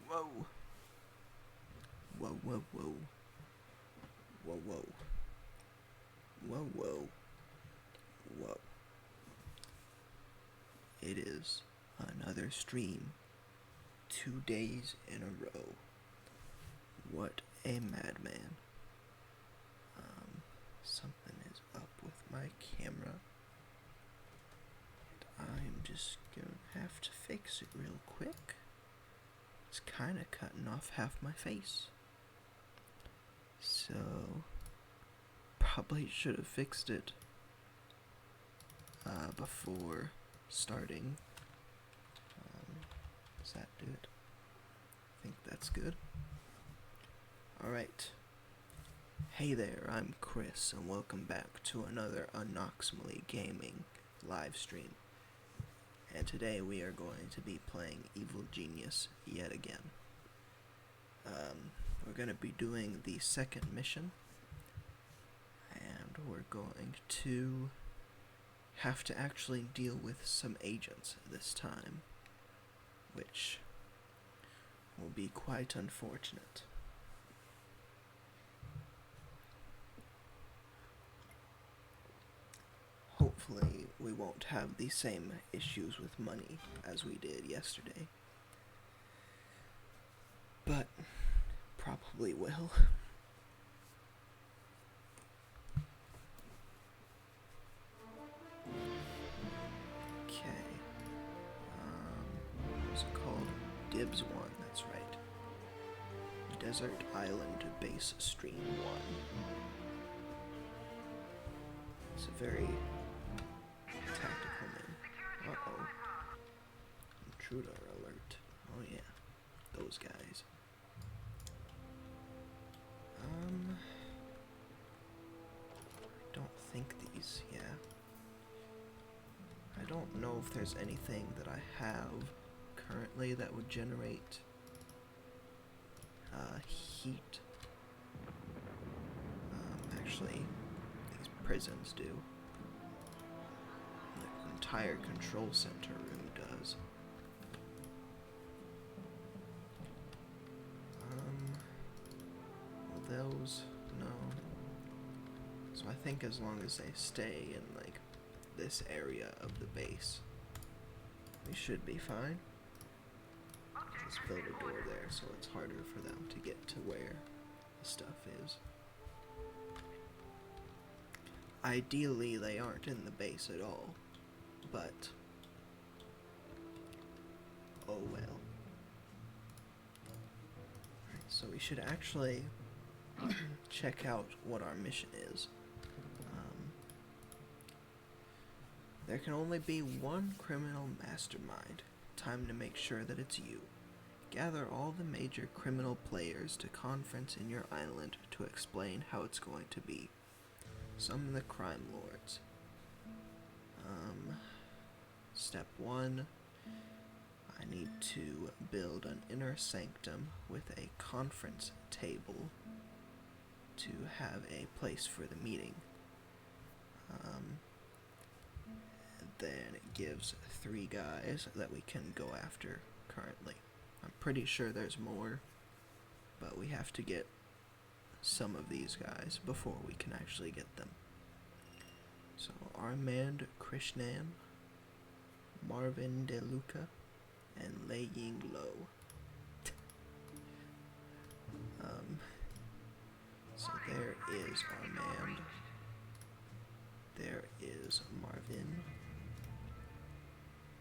Whoa. Whoa, whoa, whoa. Whoa, whoa. Whoa, whoa. Whoa. It is another stream. 2 days in a row. What a madman. Something is up with my camera. I'm just gonna have to fix it real quick. It's kinda cutting off half my face. So, probably should have fixed it before starting. Does that do it? I think that's good. Alright. Hey there, I'm Chris, and welcome back to another Unoximally Gaming live stream. And today we are going to be playing Evil Genius yet again. We're going to be doing the second mission, and we're going to have to actually deal with some agents this time, which will be quite unfortunate. Hopefully we won't have the same issues with money as we did yesterday. But probably will. Okay. What's it called? Dibs 1, that's right. Desert Island Base Stream 1. It's a very tactical name. Uh-oh. Intruder alert. Oh yeah. Those guys. I don't think these, yeah. I don't know if there's anything that I have currently that would generate heat. Actually, these prisons do. The entire control center room does. Well, those, no. So I think as long as they stay in, like, this area of the base, we should be fine. Let's build a door there so it's harder for them to get to where the stuff is. Ideally, they aren't in the base at all, but oh well. So we should actually check out what our mission is. There can only be one criminal mastermind. Time to make sure that it's you. Gather all the major criminal players to conference in your island to explain how it's going to be. Summon the crime lords. Step 1. I need to build an inner sanctum with a conference table to have a place for the meeting. Then it gives 3 guys that we can go after currently. I'm pretty sure there's more, but we have to get some of these guys before we can actually get them. So Armand Krishnan, Marvin DeLuca, and Lei Ying Lo. So there is Armand. There is Marvin.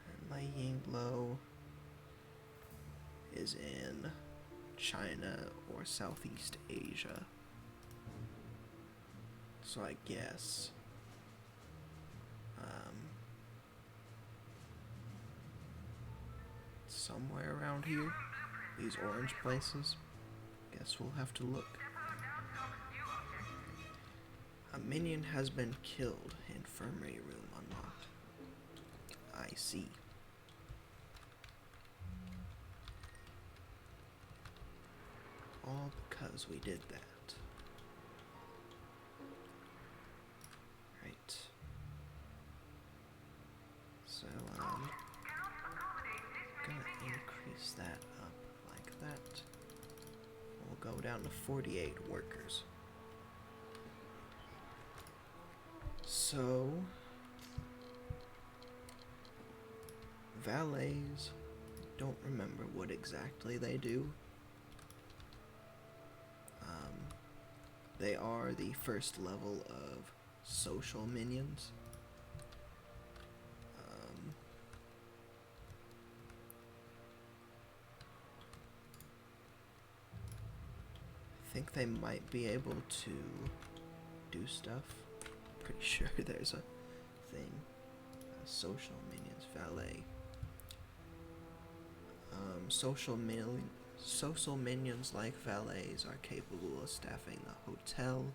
And Lei Ying Lo is in China or Southeast Asia. So I guess somewhere around here, these orange places. Guess we'll have to look. A minion has been killed. Infirmary room unlocked. I see. All because we did that. Right. So, gonna increase that up like that. We'll go down to 48 workers. So, valets, don't remember what exactly they do. They are the first level of social minions. I think they might be able to do stuff. Pretty sure there's a thing. Social minions, valet. Social minions like valets are capable of staffing a hotel.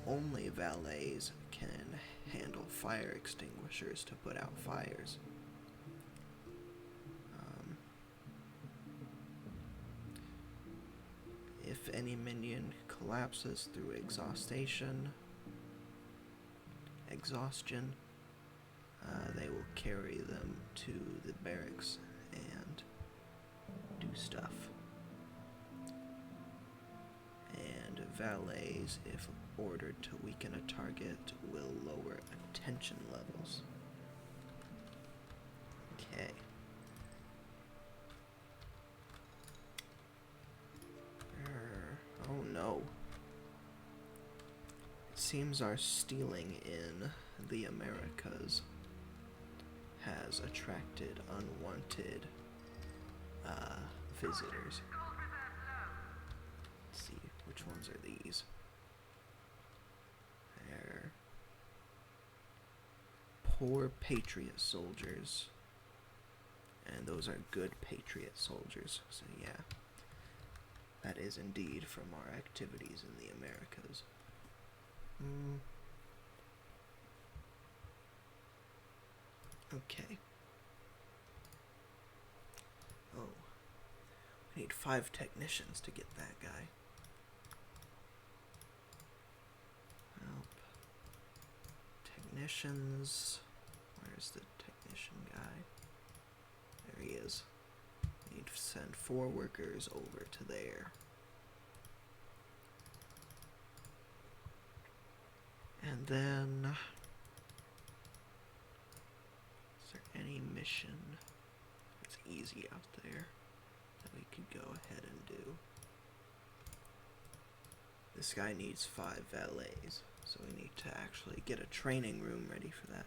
Only valets can handle fire extinguishers to put out fires. If any minion collapses through exhaustion, they will carry them to the barracks and do stuff. And valets, if ordered to weaken a target, will lower attention levels. Okay. Oh no. It seems our stealing in the Americas has attracted unwanted visitors. Let's see, which ones are these? They're poor patriot soldiers. And those are good patriot soldiers. So yeah, that is indeed from our activities in the Americas. Okay. Oh. We need 5 technicians to get that guy. Nope. Technicians. Where's the technician guy? There he is. We need to send 4 workers over to there. And then, is there any mission that's easy out there that we could go ahead and do? This guy needs 5 valets, so we need to actually get a training room ready for that.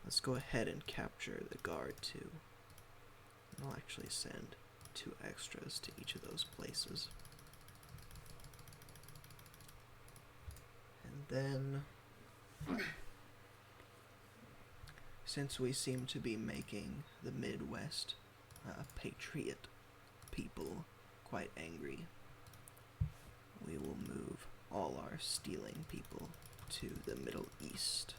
Let's go ahead and capture the guard too. And I'll actually send 2 extras to each of those places. And then, since we seem to be making the Midwest patriot people quite angry, we will move all our stealing people to the Middle East.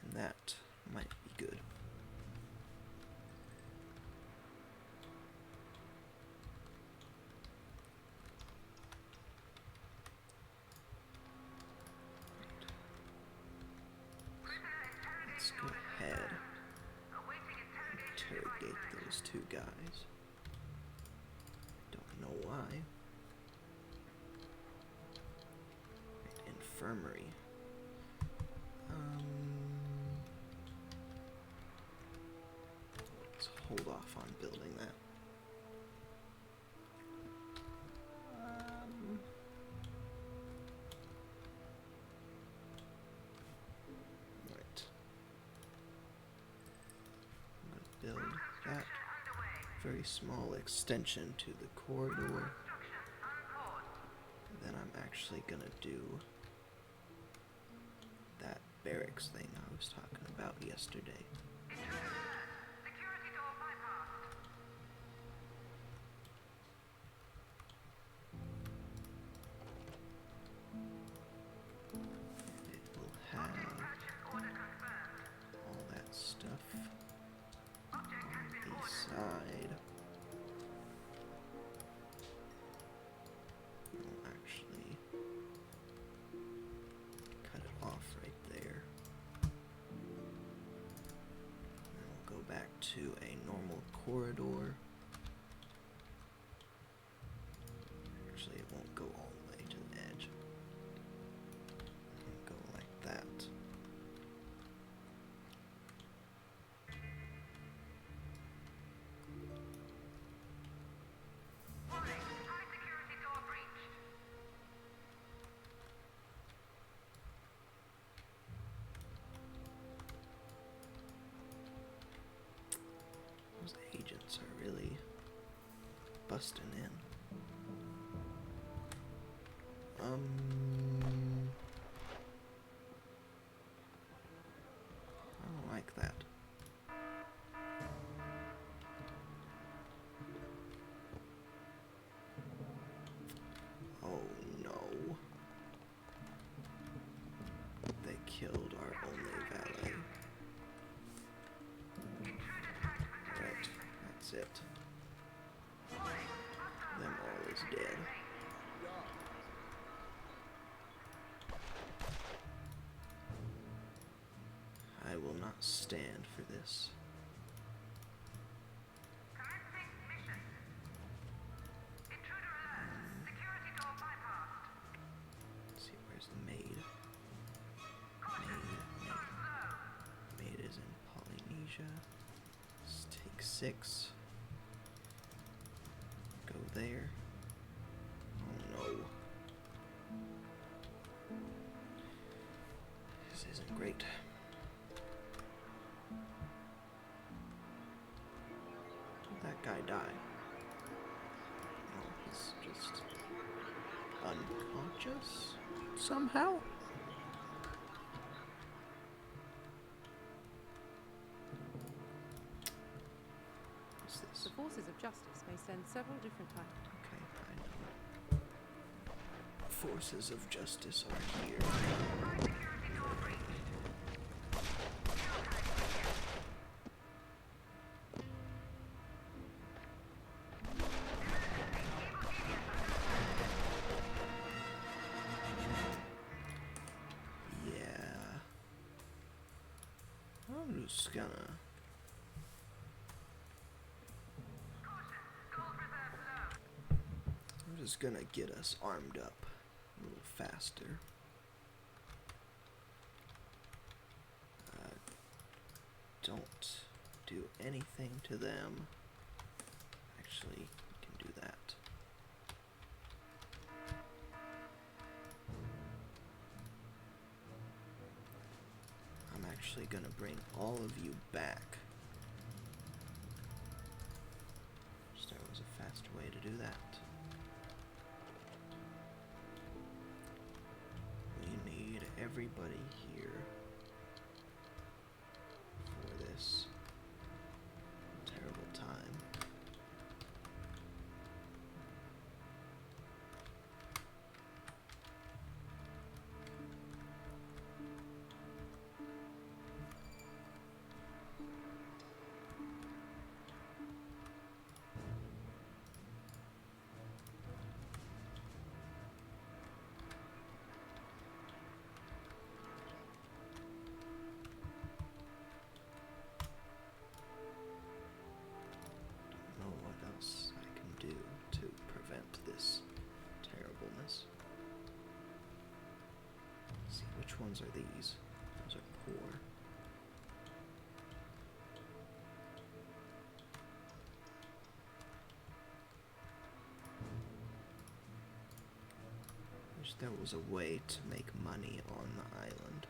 And that might be good. Let's go ahead and interrogate those 2 guys. Don't know why. Infirmary. Let's hold off on building that. Right. I'm gonna build that very small extension to the corridor. And then I'm actually gonna do that barracks thing I was talking about yesterday. It will have all that stuff on the side. I'll actually cut it off right there. to a normal corridor. Actually, it won't go all the way to the edge. It'll go like that. Those agents are really busting in. I don't like that. Oh no. They killed our only valet. Right, that's it. Them all is dead. I will not stand for this. Let's see, where's the maid? Maid is in Polynesia. Let's take 6. Go there. Oh no. This isn't great. That guy die? No, he's just unconscious somehow? What's this? The forces of justice may send several different types. Okay, I know. Forces of justice are here. I'm just gonna... I'm just gonna get us armed up a little faster. Don't do anything to them. Actually, we can do that. I'm actually gonna bring all of you back. Just there was a faster way to do that. We need everybody here for this terrible time. Which ones are these? Those are poor. Wish there was a way to make money on the island.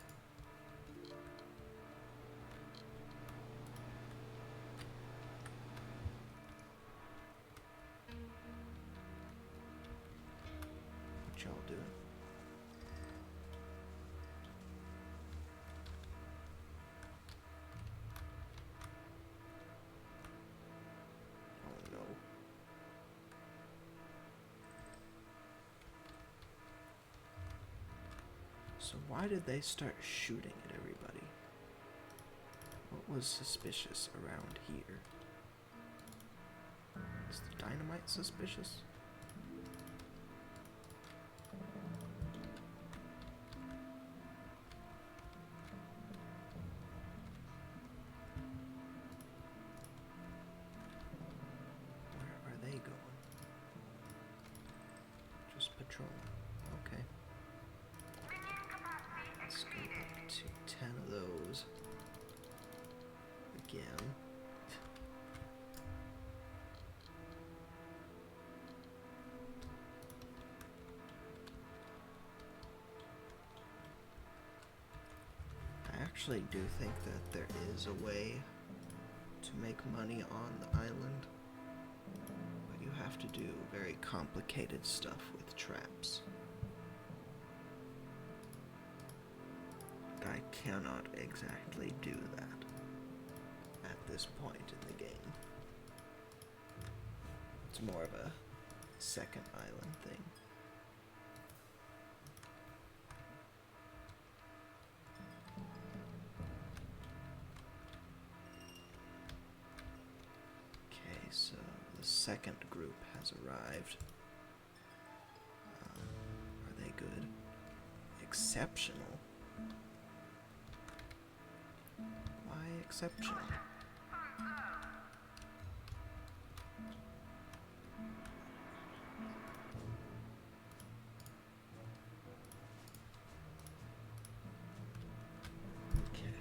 What y'all doing? So why did they start shooting at everybody? What was suspicious around here? Is the dynamite suspicious? again. I actually do think that there is a way to make money on the island, but you have to do very complicated stuff with traps. I cannot exactly do that at this point in the game. It's more of a second island thing. Okay, so the second group has arrived. Are they good? Exceptional? Why exceptional? Okay.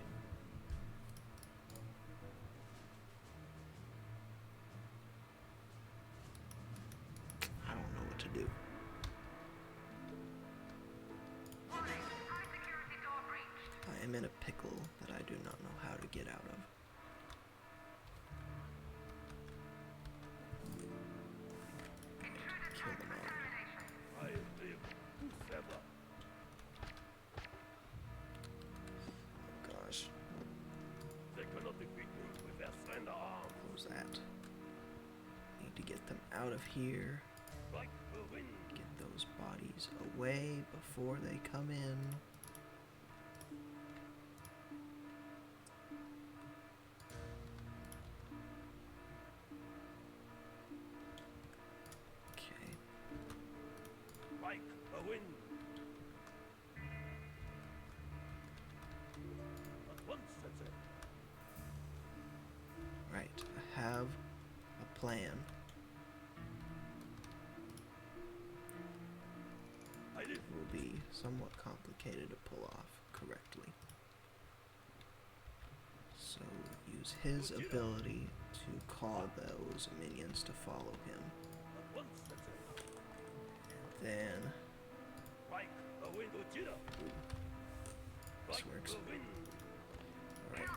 I don't know what to do. I am in a pickle that I do not know how to get out of. Kill them all. I live forever. Oh gosh, They cannot defeat me with their slender arms. what was that? Need to get them out of here. Like the wind. Get those bodies away before they come in. Okay. Like the wind. At once, Sensei. Right, I have a plan. I live. It will be somewhat complicated to pull off correctly. So use his ability to call those minions to follow him. At once, Sensei. Then Like the wind, Ujira. this Like works. the wind. Alright.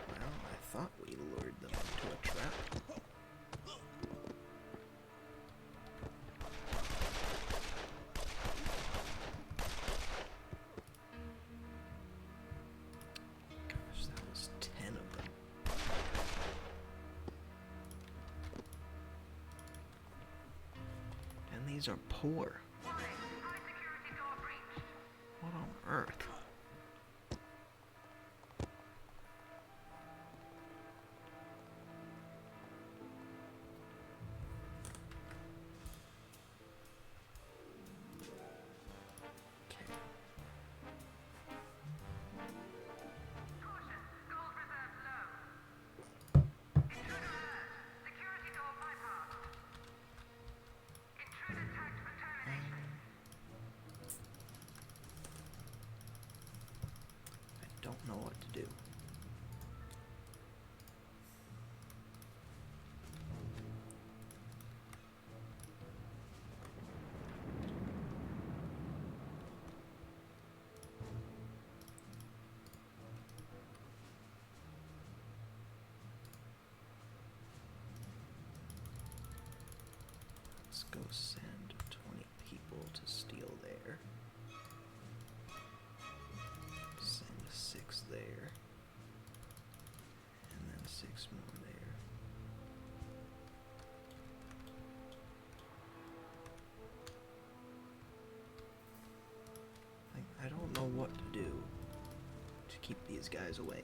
Well, I thought we lured them into a trap. Gosh, that was 10 of them. And these are poor. What on earth? Okay. I don't know what to do. Let's go send 20 people to steal there. Send 6 there. And then 6 more there. I don't know what to do to keep these guys away.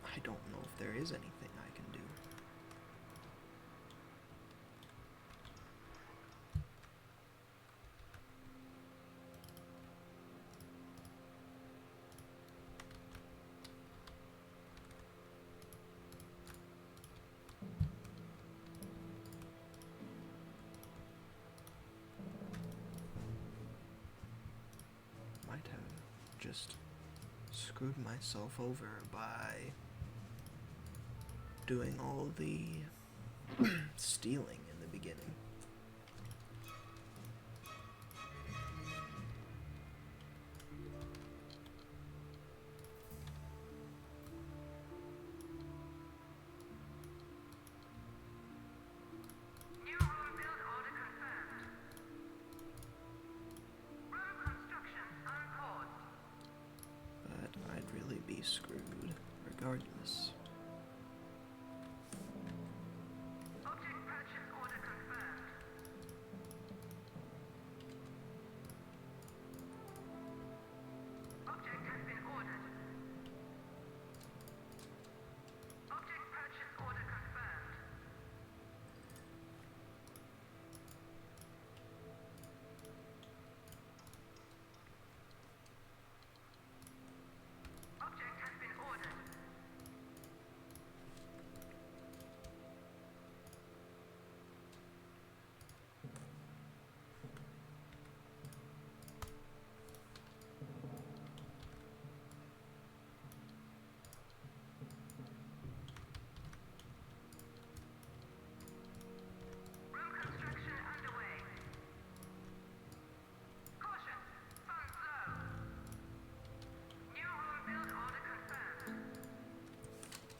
I don't know if there is anything I can do. just screwed myself over by doing all the stealing in the beginning. But I'd really be screwed regardless.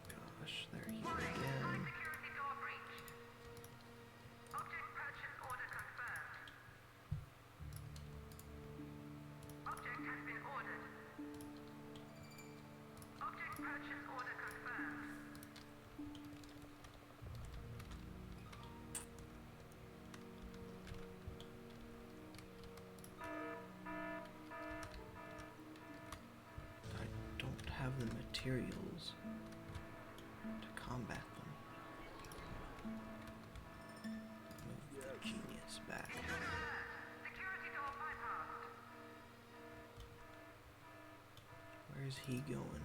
Gosh, they're here again. I don't have the materials to combat them. Move the genius back. Where's he going?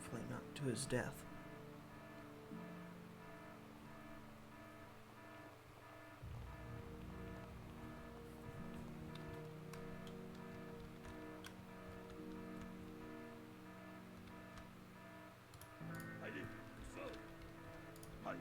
Hopefully not to his death. I did. So. Hi.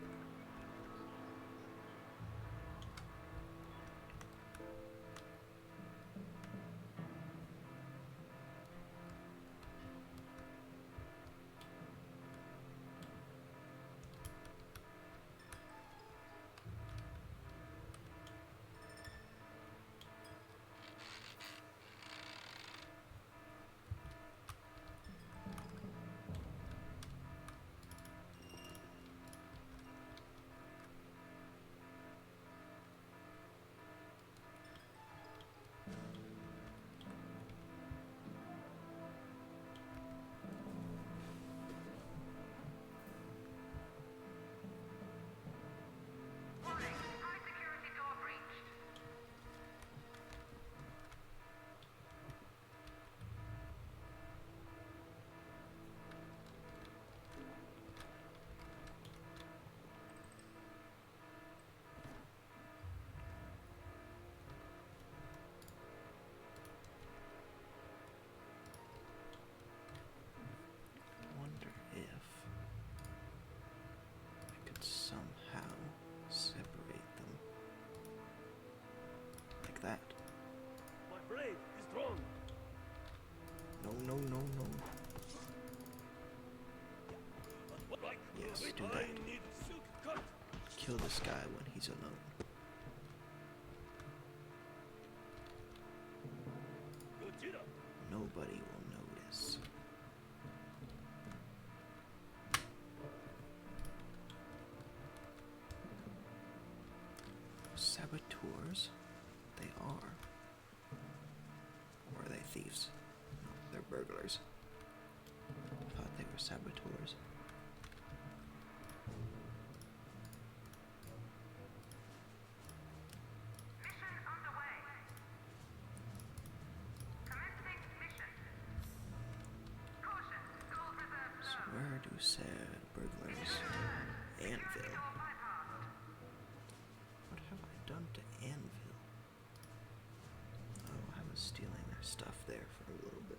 Wonder if I could somehow separate them. Like that. My blade is drawn. No, no, no, no. Right. Yes, Wait, do I that. need silk cut. Kill this guy when he's alone. Gojira. Nobody will notice. Saboteurs? They are. Or are they thieves? No, they're burglars. I thought they were saboteurs. So where do said burglars Anvil? What have I done to Anvil? Oh, I was stealing their stuff there for a little bit.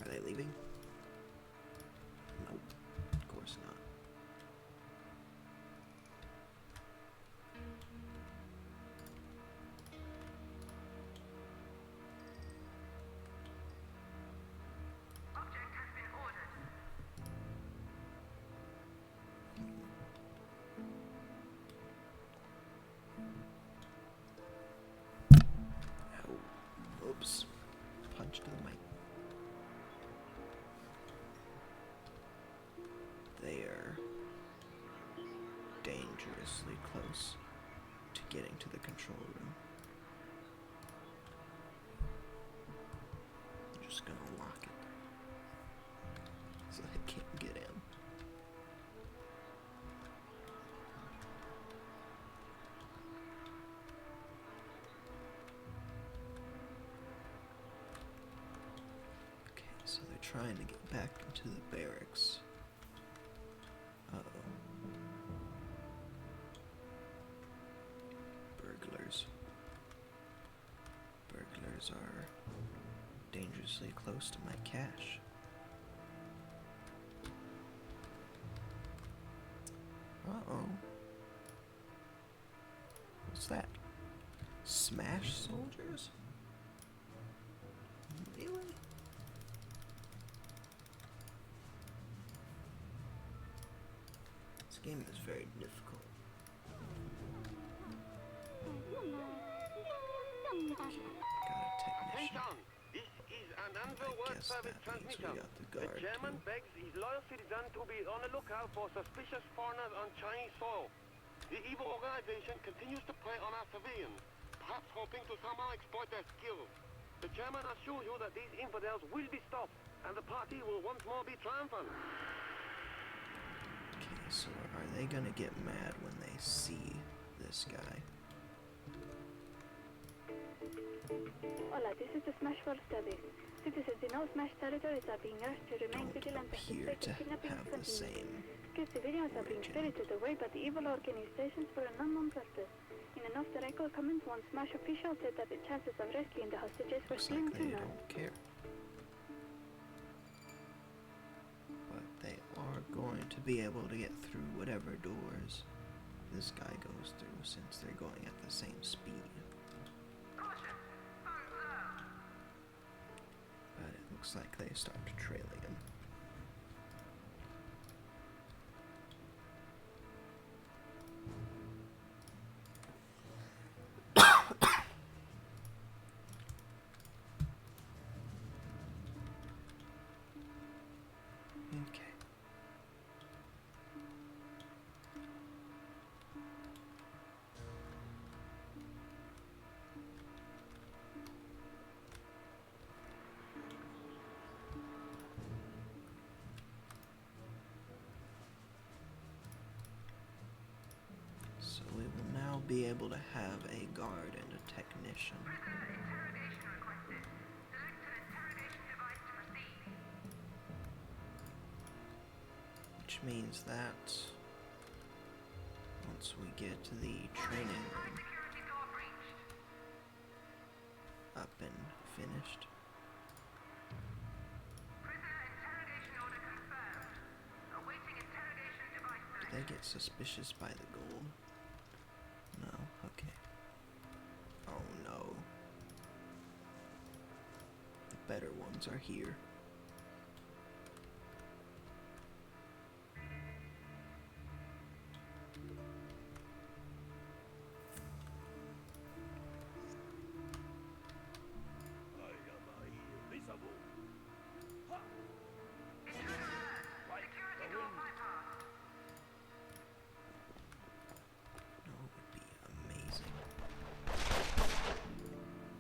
Are they leaving? Nope, of course not. Ow. Oops. Punch to the mic. They are dangerously close to getting to the control room. I'm just gonna lock it so they can't get in. Okay, so they're trying to get back into the barracks. Uh-oh. Burglars. Burglars are dangerously close to my cache. Uh-oh. What's that? Smash soldiers? Really? This game is very difficult. Got a technician. Attention! This is an I underworld guess service that means we transmission. got the The guard chairman too. begs his loyal citizens to be on the lookout for suspicious foreigners on Chinese soil. The evil organization continues to prey on our civilians, perhaps hoping to somehow exploit their skills. The chairman assures you that these infidels will be stopped, and the party will once more be triumphant. Okay, so are they gonna get mad when they see this guy? Hola, this is the Smash World Study. Citizens in all Smash territories are being urged to remain Don't vigilant and appear suspect to that kidnapping have the continues. same. Because civilians are being origin. spirited away by the evil organizations for an unknown purpose. In an off-the-record comment, one Smash official said that the chances of rescuing the hostages were Looks slim like to they none. don't care. But they are going to be able to get through whatever doors this guy goes through since they're going at the same speed. But it looks like they start trailing him. Okay. So we will now be able to have a guard and a technician. Which means that once we get to the training room up and finished, do they get suspicious by the gold? No, okay. Oh no. The better ones are here. I am invisible. Ha! Right, go in. No, it would be amazing.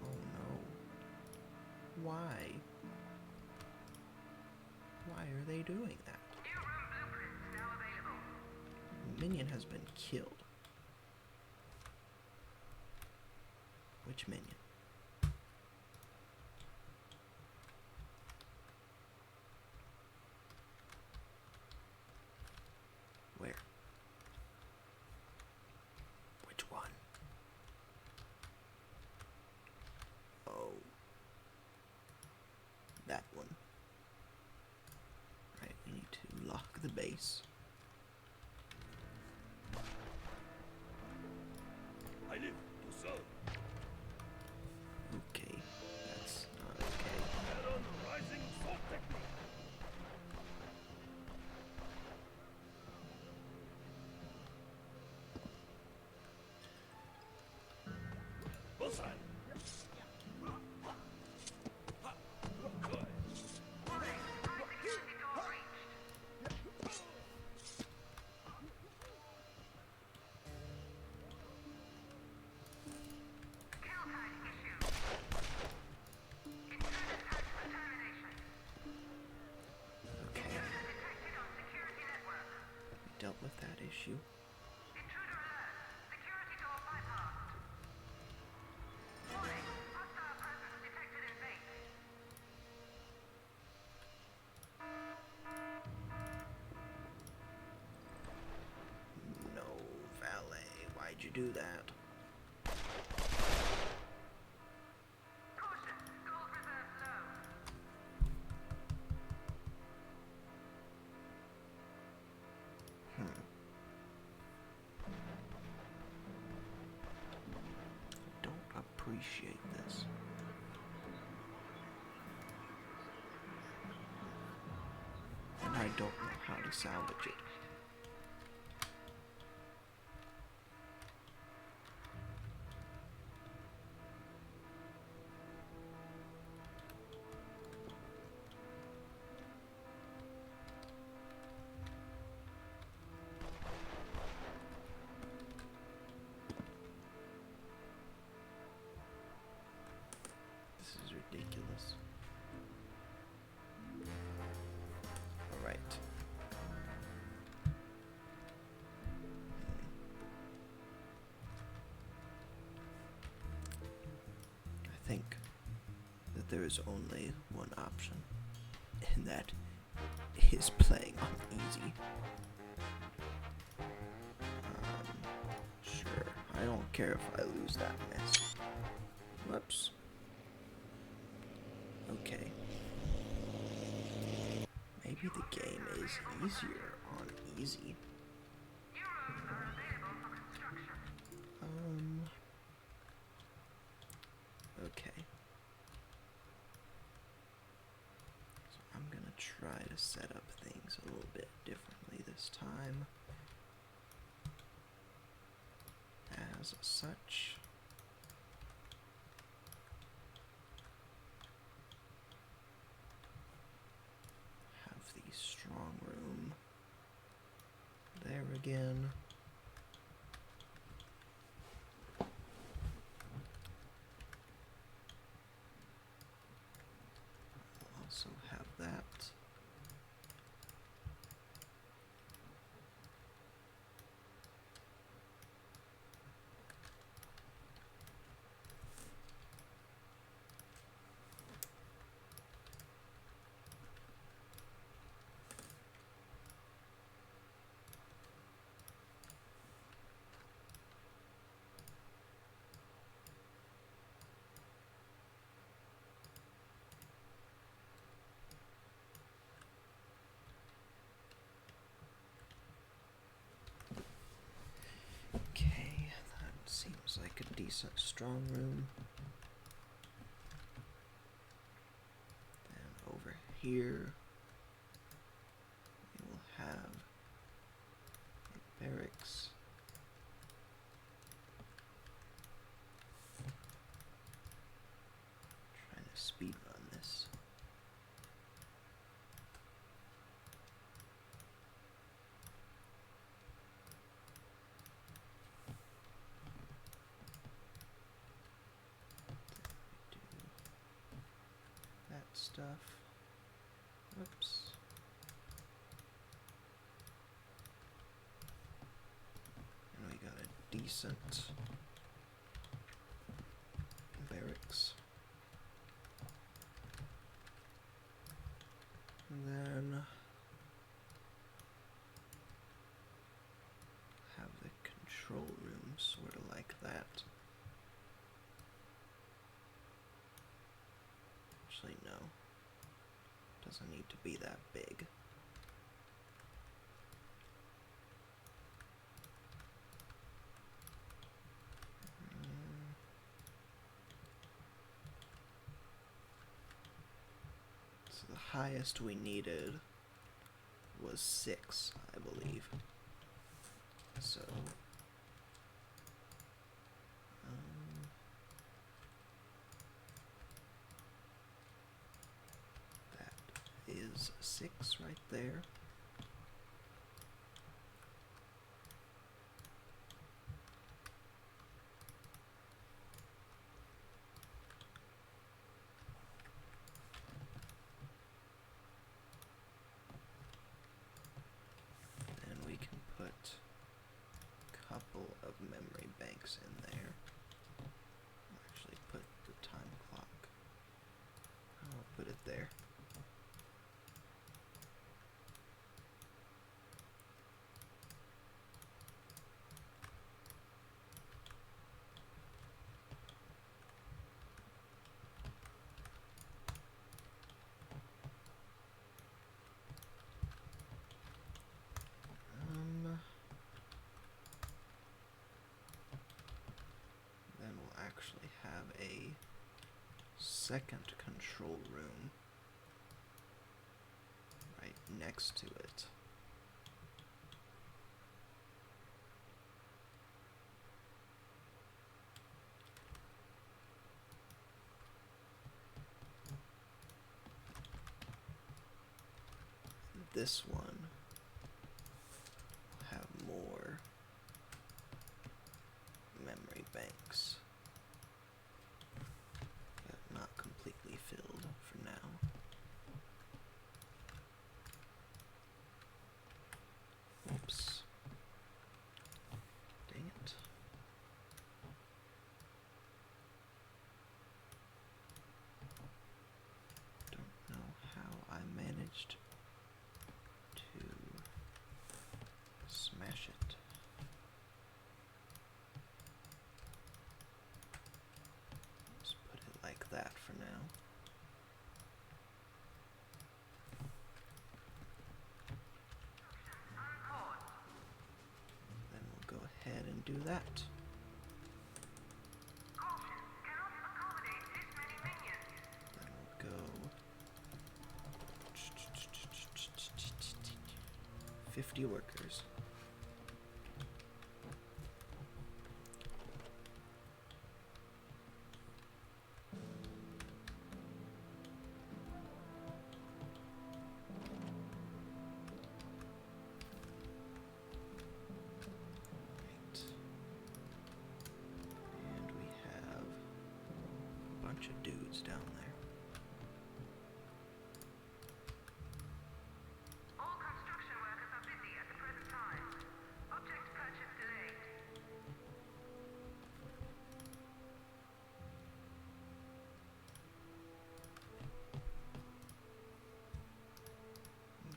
Oh no. Why? Why are they doing that? Minion has been killed. Which minion? Where? Which one? base. I live to serve. Okay, that's not okay. Baron Rising Sword Technique. Bullseye. Okay. We dealt with that issue. No, valet, why'd you do that? Don't appreciate this. And I don't know how to salvage it. This is ridiculous. Alright. I think that there is only one option, and that is playing on easy. Sure, I don't care if I lose that mess. Whoops. Okay. Maybe the game is easier on easy. Okay. So I'm gonna try to set up things a little bit differently this time. As such, have the strong room there again. Also have that. Okay, that seems like a decent strong room. Then over here, we will have a barracks. Trying to speed run this. Do that stuff. Whoops. And we got a decent barracks. And then have the control room sort of like that. Actually, no. Doesn't need to be that big. So the highest we needed was 6, I believe. So that is 6 right there. Then we can put a couple of memory banks in there. I'll actually put the time clock. I'll put it there. Then we'll actually have a second control room right next to it. This one will have more memory banks, but not completely filled for now. Oops. Dang it. Don't know how I managed to smash it. Let's put it like that for now. Then we'll go ahead and do that. Then we'll go 50 workers. Right. And we have a bunch of dudes down there. All construction workers are busy at the present time. Object purchase delayed.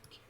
Okay.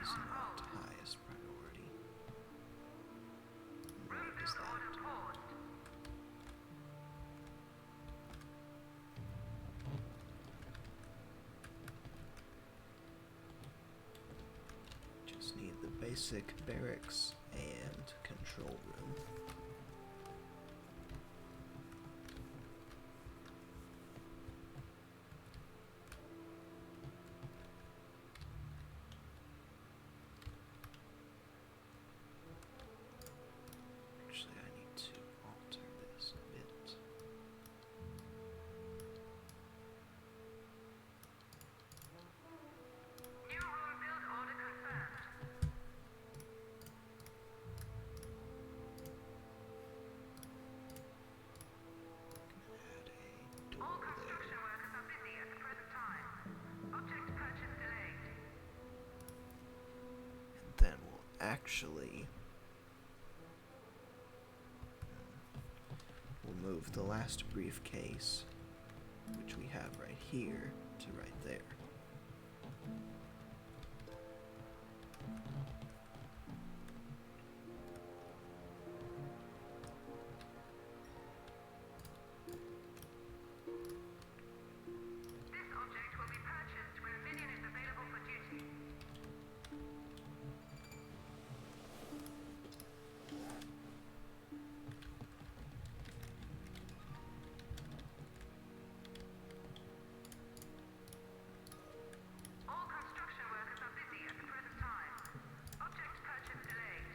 is not highest priority. Where Room is build that? order paused. Just need the basic barracks and control room. Actually, I need to alter this a bit. New room build order confirmed. Add a All door construction there. workers are busy at the present time. Object purchase delayed. And then we'll actually we'll move the last briefcase, which we have right here, to right there. This object will be purchased when a minion is available for duty. All construction workers are busy at the present time. Object purchase delayed.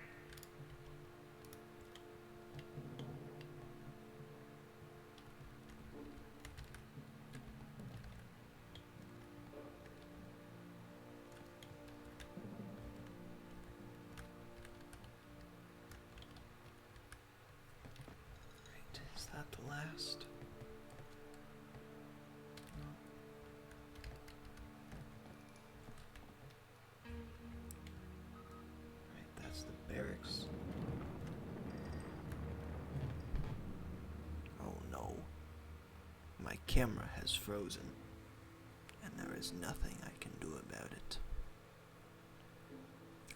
Right, is that the last? Right, that's the barracks. Oh no. My camera has frozen, and there is nothing I can do about it.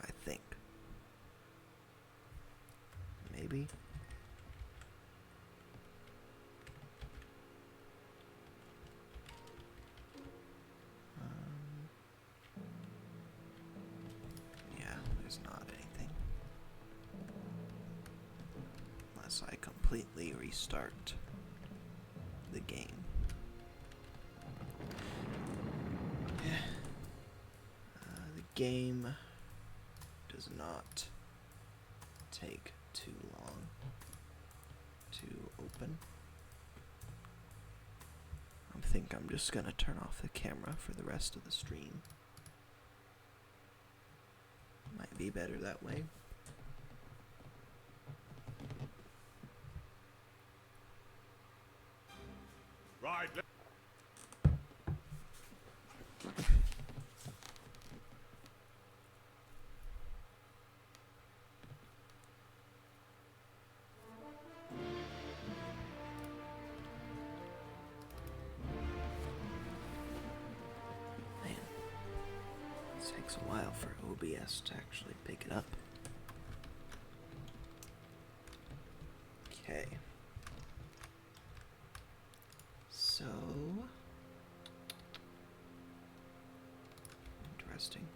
I think. Maybe? Yeah, there's not anything. Unless I completely restart the game. The game does not take too long to open. I think I'm just gonna turn off the camera for the rest of the stream. Might be better that way. Right, Man, it takes a while for OBS to actually pick it up. Okay. So interesting.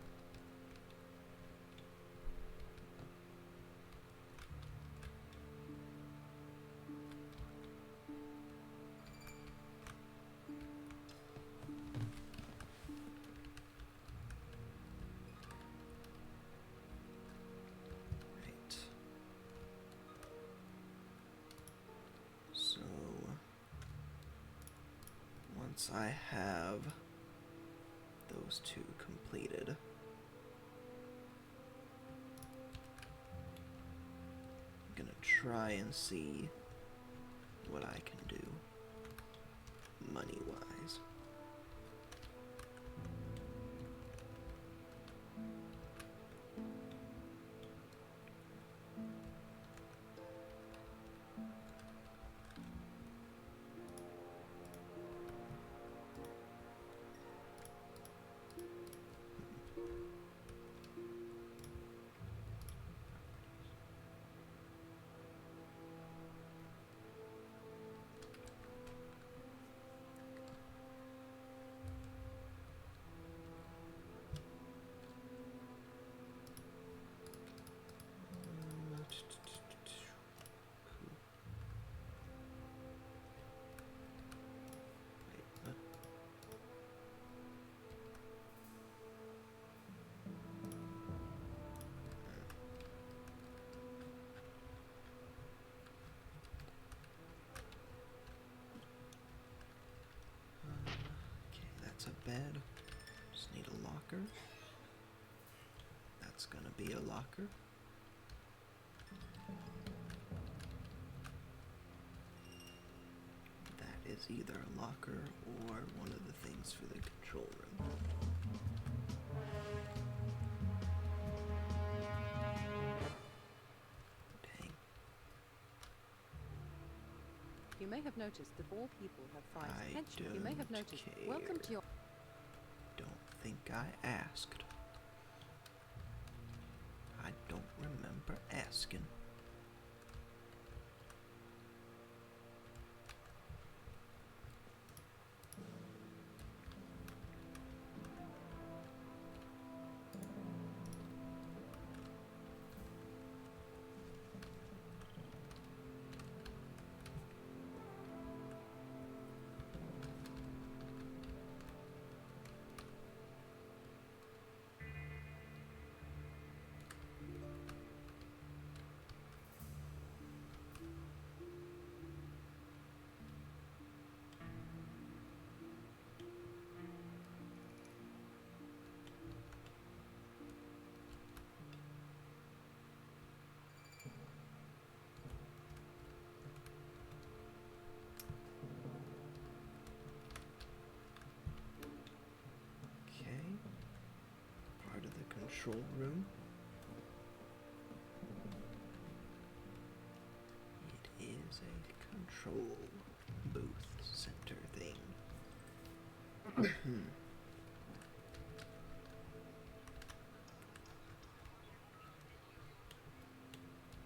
Right. So once I have those two completed, I'm gonna try and see what I can do money-wise. be a locker. That is either a locker or one of the things for the control room. Dang. You may have noticed that all people have 5 I pension. You may have don't noticed. Welcome to care. your. Don't think I asked. I don't remember asking. Okay. Part of the control room. It is a control booth center thing.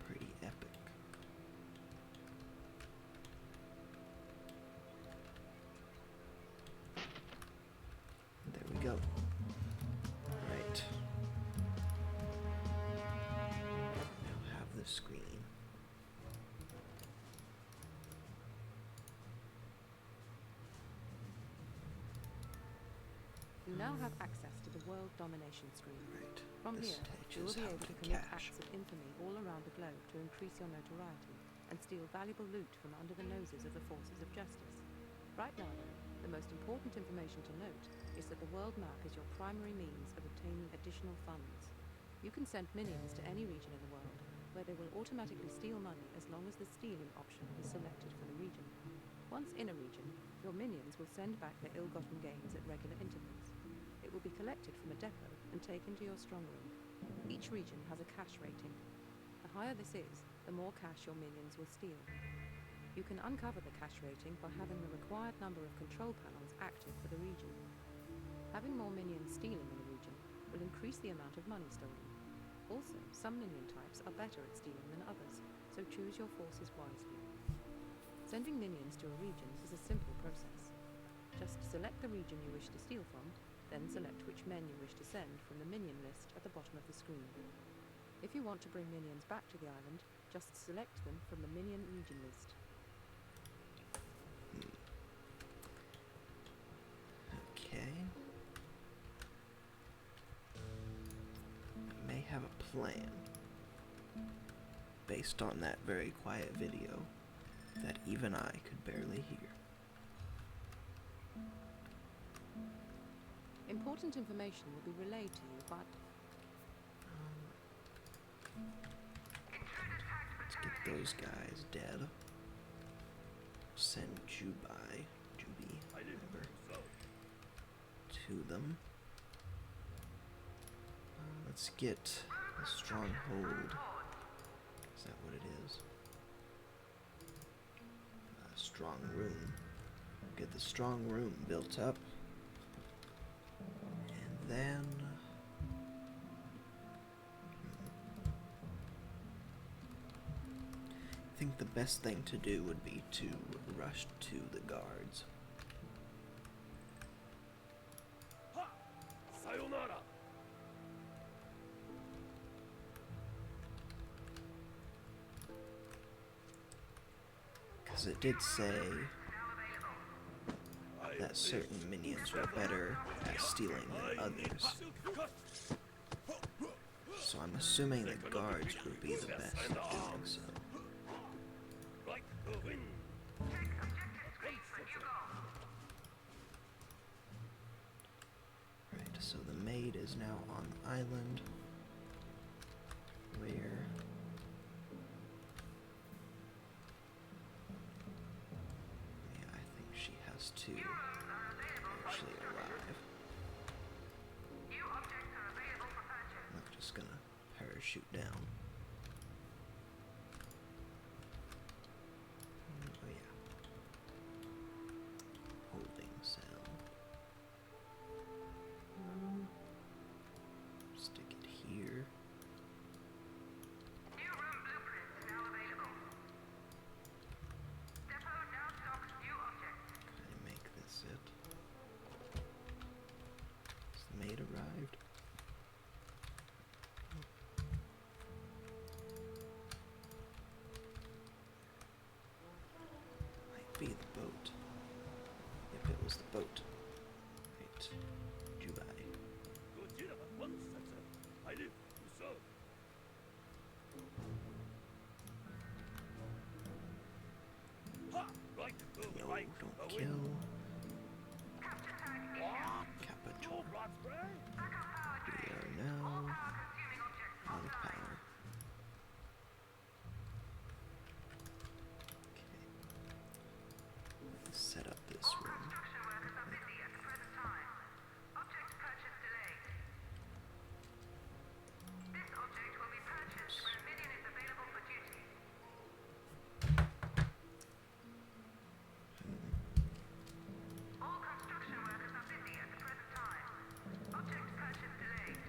Pretty epic. There we go. Right. Now have the screen. You now have access to the world domination screen. Right. From This here, you will teaches be how able to to commit cache. acts of infamy all around the globe to increase your notoriety and steal valuable loot from under the noses of the forces of justice. Right now, though, the most important information to note is that the world map is your primary means of obtaining additional funds. You can send minions to any region in the world, where they will automatically steal money as long as the stealing option is selected for the region. Once in a region, your minions will send back their ill-gotten gains at regular intervals. It will be collected from a depot and taken to your strong room. Each region has a cash rating. The higher this is, the more cash your minions will steal. You can uncover the cash rating by having the required number of control panels active for the region. Having more minions stealing in a region will increase the amount of money stolen. Also, some minion types are better at stealing than others, so choose your forces wisely. Sending minions to a region is a simple process. Just select the region you wish to steal from, then select which men you wish to send from the minion list at the bottom of the screen. If you want to bring minions back to the island, just select them from the minion region list. Okay. I may have a plan based on that very quiet video that even I could barely hear. Important information will be relayed to you, but Let's get those guys dead. Send Jubai, whatever, to them. Let's get a stronghold. Is that what it is? A strong room. Get the strong room built up. And then I think the best thing to do would be to rush to the guards. Sayonara! Because it did say that certain minions were better at stealing than others. So I'm assuming the guards would be the best at doing so. Like the wind! Right, so the maid is now on the island. where? Yeah, I think she has to actually arrive. New objects are available for purchase. I'm not just gonna parachute down. Oh yeah. Holding cell. Stick it here. New room blueprints now available. Depot now stocks new objects. Can I make this it? Has the maid arrived? Might be the boat. Yep, it was the boat. Right. Dubai. Gojira once said, I live to serve. Ha! Right, No, right, don't away. kill. Capture tag issued. What? Capator. Your blood spray? Backup power We drain. are All now power consuming objects out of offline. power. Okay. Let's set up this All room. construction workers are busy at the present time. Object purchase delayed. This object will be purchased when a minion is available for duty. All construction workers are busy at the present time. Object purchase delayed.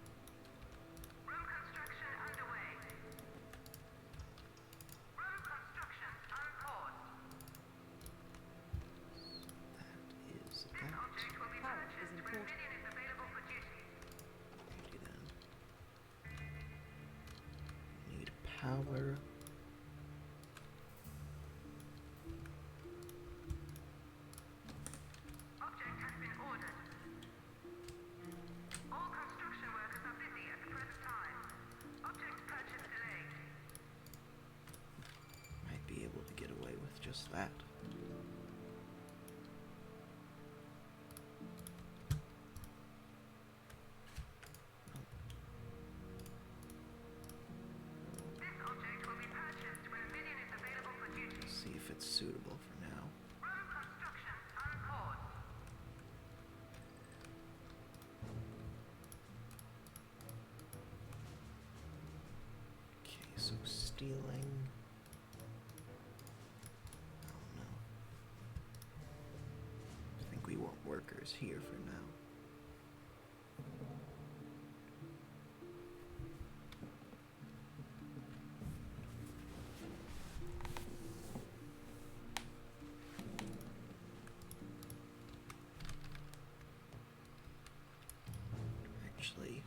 Room construction underway. Room construction unpaused. That is This that. object will be Power is purchased when a important. minion is available for duty. Alrighty then. We need power. Object has been ordered. All construction workers are busy at the present time. Object purchase delayed. Might be able to get away with just that. This object will be purchased when a minion is available for duty. See if it's suitable for now. Room construction unpaused. Okay, so stealing. Oh no. I think we want workers here for now. Actually,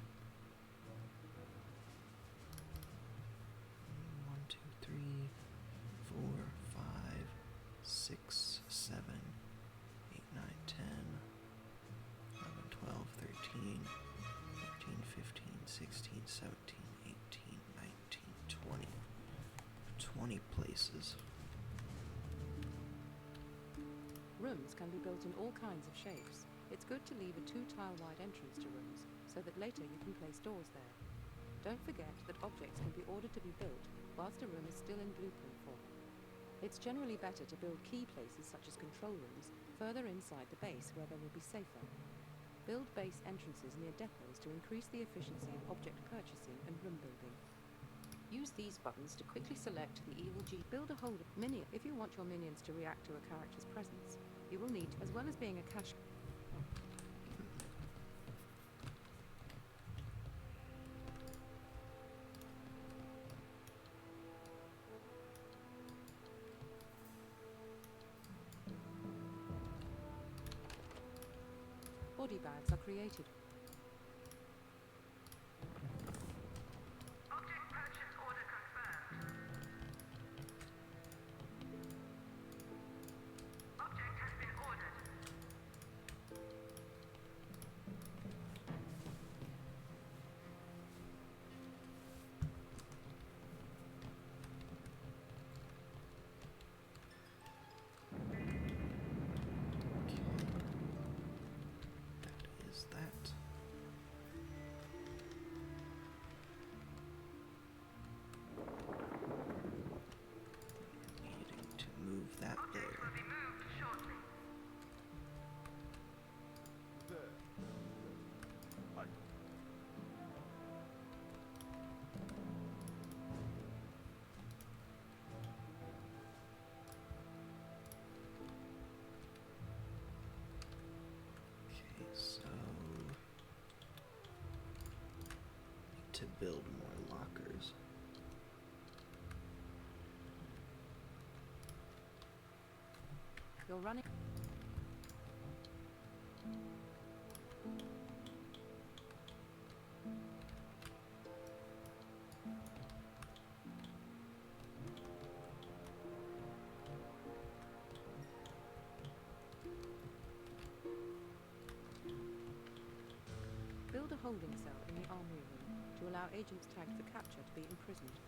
1, 2, 3, 4, 5, 6, 7, 8, 9, 10, 11, 12, 13, 14, 15, 16, 17, 18, 19, 20. 20 places. Rooms can be built in all kinds of shapes. It's good to leave a 2-tile wide entrance to rooms, so that later you can place doors there. Don't forget that objects can be ordered to be built whilst a room is still in blueprint form. It's generally better to build key places such as control rooms further inside the base where they will be safer. Build base entrances near depots to increase the efficiency of object purchasing and room building. Use these buttons to quickly select the evil G. Build a hold minion. If you want your minions to react to a character's presence, you will need, as well as being a cash. Body bags are created. Object purchase order confirmed. Object has been ordered. to build more lockers. You're running. Build a holding cell in the armory room to allow agents tagged for capture to be imprisoned.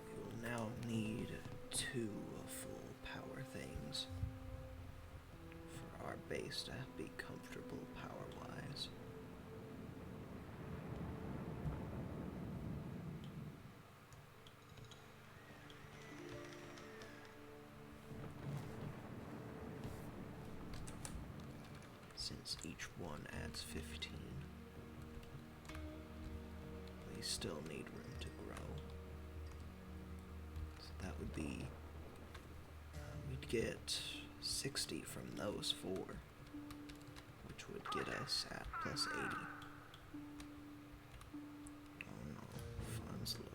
We will now need 2 full power things for our base to be comfortable power-wise. Since each one adds 15, we still need room to grow. So that would be, we'd get 60 from those 4, which would get us at plus 80. Oh no, funds low.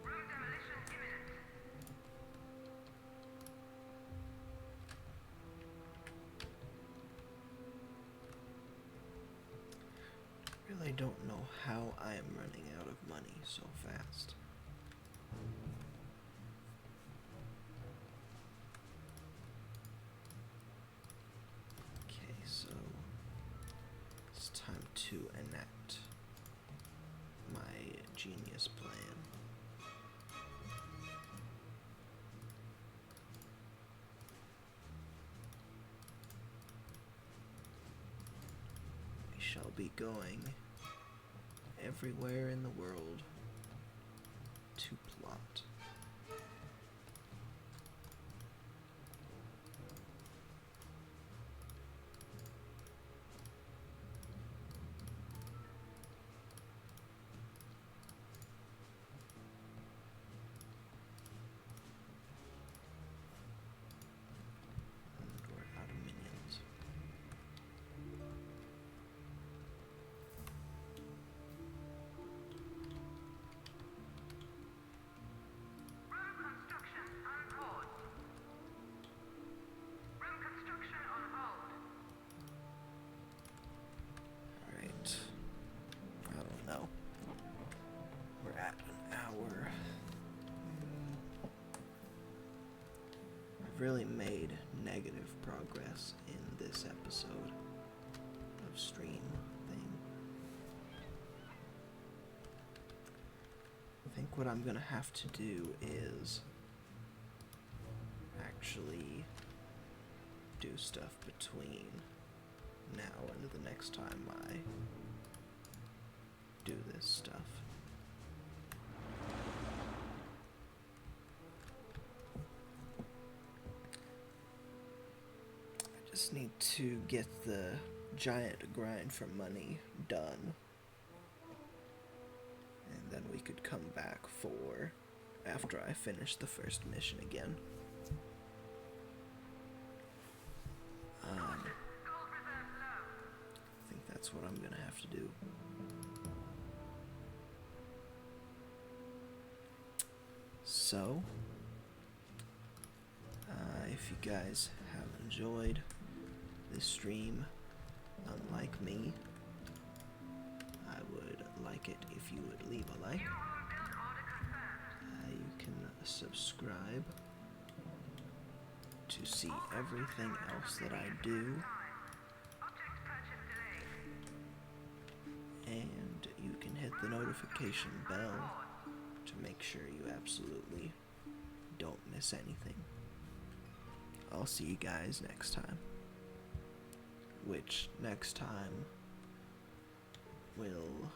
Room demolition imminent. Really don't know how I am running out of money so fast. Okay, so it's time to enact my genius plan. We shall be going everywhere in the world to plot. And we're out of minions. Room construction on pause. Room construction on hold. Alright. I don't know. We're at an hour. I've really made negative progress in this episode of stream thing. I think what I'm gonna have to do is actually do stuff between now and the next time I do this stuff. I just need to get the giant grind for money done. And then we could come back for after I finish the first mission again. Gold reserves low. I think that's what I'm gonna have to do. So, if you guys have enjoyed this stream, unlike me, I would like it if you would leave a like. You can subscribe to see everything else that I do. And you can hit the notification bell to make sure you absolutely don't miss anything. I'll see you guys next time. Which next time will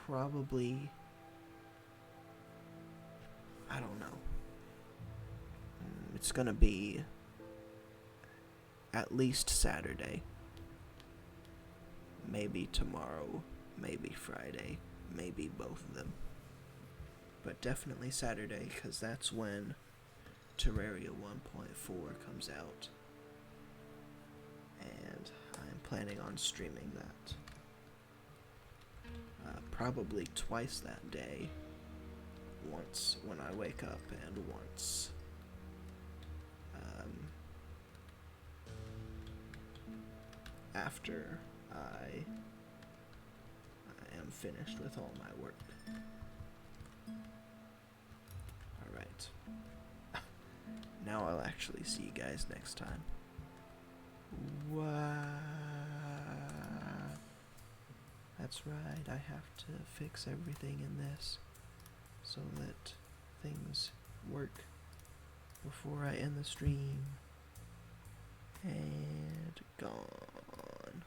probably, I don't know. It's gonna be at least Saturday. Maybe tomorrow, maybe Friday, maybe both of them. But definitely Saturday, because that's when Terraria 1.4 comes out. And I'm planning on streaming that. Probably twice that day. Once when I wake up and once after I am finished with all my work. Alright. Now I'll actually see you guys next time. What? That's right, I have to fix everything in this so that things work before I end the stream. And gone.